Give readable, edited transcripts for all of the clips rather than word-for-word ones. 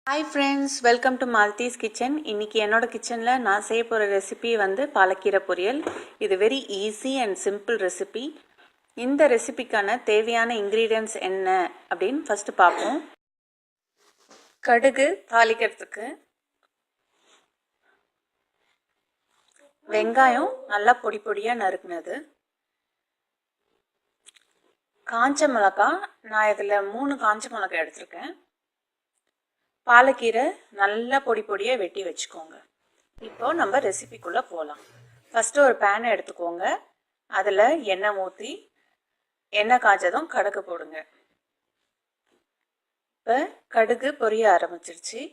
Hi friends, welcome to Malathy's kitchen. இன்னைக்கு என்னோட கிச்சன்ல நான் செய்ய போற ரெசிபி வந்து பாலக்கீரை பொரியல். இது very easy and simple recipe. இந்த ரெசிபிக்கான தேவையான ingredients என்ன அப்படினு ஃபர்ஸ்ட் பாப்போம். கடுகு தாளிக்கிறதுக்கு, வெங்காயம் நல்லா பொடி பொடியா நறுக்குனது, காஞ்ச மிளகாய் நான் இதுல 3 காஞ்ச மிளகாய் எடுத்துர்க்கேன். பாலக்கீரை நல்லா பொடி பொடியாக வெட்டி வச்சுக்கோங்க. இப்போ நம்ம ரெசிபிக்குள்ளே போகலாம். ஃபஸ்ட்டு ஒரு பேனை எடுத்துக்கோங்க. அதில் எண்ணெய் ஊற்றி எண்ணெய் காய்ச்சதும் கடுகு போடுங்க. இப்போ கடுகு பொரிய ஆரம்பிச்சிருச்சு.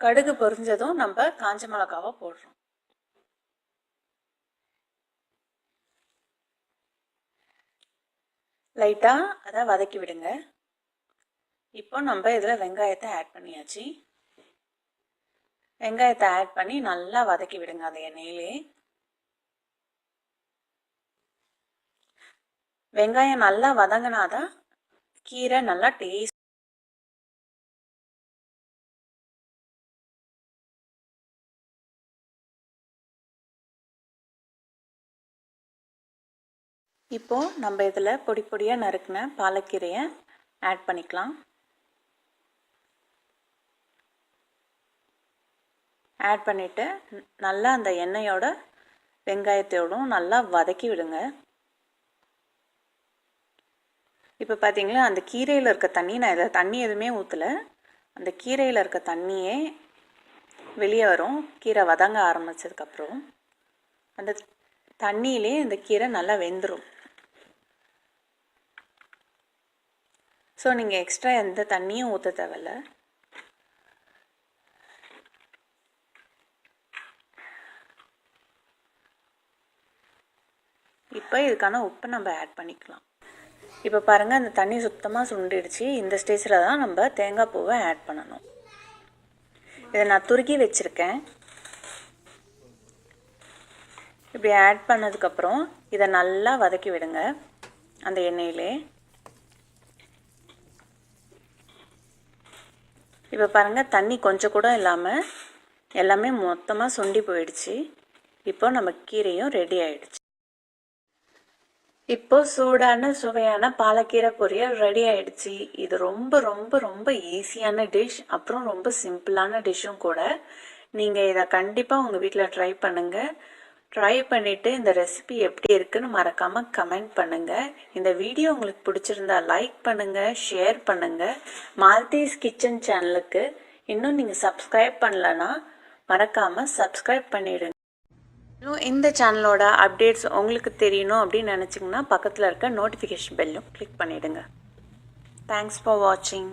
கடுகு பொரிஞ்சதும் நம்ம காஞ்ச மிளகாவை போடுறோம். லைட்டாக அதை வதக்கி விடுங்க. இப்போ நம்ம இதில் வெங்காயத்தை ஆட் பண்ணியாச்சு. வெங்காயத்தை ஆட் பண்ணி நல்லா வதக்கி விடுங்க அந்த எண்ணெயிலே. வெங்காயம் நல்லா வதங்கினாதான் கீரை நல்லா டேஸ்ட். இப்போ நம்ம இதில் பொடி பொடியாக நறுக்கின பாலக்கீரையை ஆட் பண்ணிக்கலாம். ஆட் பண்ணிவிட்டு நல்லா அந்த எண்ணெயோட வெங்காயத்தோடும் நல்லா வதக்கி விடுங்க. இப்போ பார்த்தீங்களா அந்த கீரையில் இருக்க தண்ணி, நான் இதில் தண்ணி எதுவுமே ஊற்றலை, அந்த கீரையில் இருக்க தண்ணியே வெளியே வரும். கீரை வதங்க ஆரம்பித்ததுக்கப்புறம் அந்த தண்ணியிலே இந்த கீரை நல்லா வெந்துடும். ஸோ நீங்கள் எக்ஸ்ட்ரா எந்த தண்ணியும் ஊற்ற தேவையில்லை. இப்போ இதுக்கான உப்பை நம்ம ஆட் பண்ணிக்கலாம். இப்போ பாருங்கள் அந்த தண்ணி சுத்தமாக சுண்டிடுச்சு. இந்த ஸ்டேஜில் தான் நம்ம தேங்காய் பூவை ஆட் பண்ணணும். இதை நான் துருக்கி வச்சுருக்கேன். இப்படி ஆட் பண்ணதுக்கப்புறம் இதை நல்லா வதக்கி விடுங்க அந்த எண்ணெயிலே. இப்போ பாருங்கள் தண்ணி கொஞ்சம் கூட இல்லாமல் எல்லாமே மொத்தமாக சுண்டி போயிடுச்சு. இப்போ நம்ம கீரையும் ரெடி ஆயிடுச்சு. இப்போ சூடான சுவையான பாலக்கீரை பொரியல் ரெடி ஆயிடுச்சு. இது ரொம்ப ரொம்ப ரொம்ப ஈஸியான டிஷ், அப்புறம் ரொம்ப சிம்பிளான டிஷ்ஷும் கூட. நீங்கள் இதை கண்டிப்பாக உங்கள் வீட்டில் ட்ரை பண்ணுங்கள். ட்ரை பண்ணிவிட்டு இந்த ரெசிபி எப்படி இருக்குன்னு மறக்காமல் கமெண்ட் பண்ணுங்கள். இந்த வீடியோ உங்களுக்கு பிடிச்சிருந்தா லைக் பண்ணுங்கள், ஷேர் பண்ணுங்கள். மாலத்தீஸ் கிச்சன் சேனலுக்கு இன்னும் நீங்கள் சப்ஸ்கிரைப் பண்ணலன்னா மறக்காமல் சப்ஸ்கிரைப் பண்ணிவிடுங்க. இன்னும் இந்த சேனலோட அப்டேட்ஸ் உங்களுக்கு தெரியணும் அப்படின்னு நினச்சிங்கன்னா பக்கத்தில் இருக்க நோட்டிஃபிகேஷன் பெல்லும் கிளிக் பண்ணிவிடுங்க. தேங்க்ஸ் ஃபார் வாட்சிங்.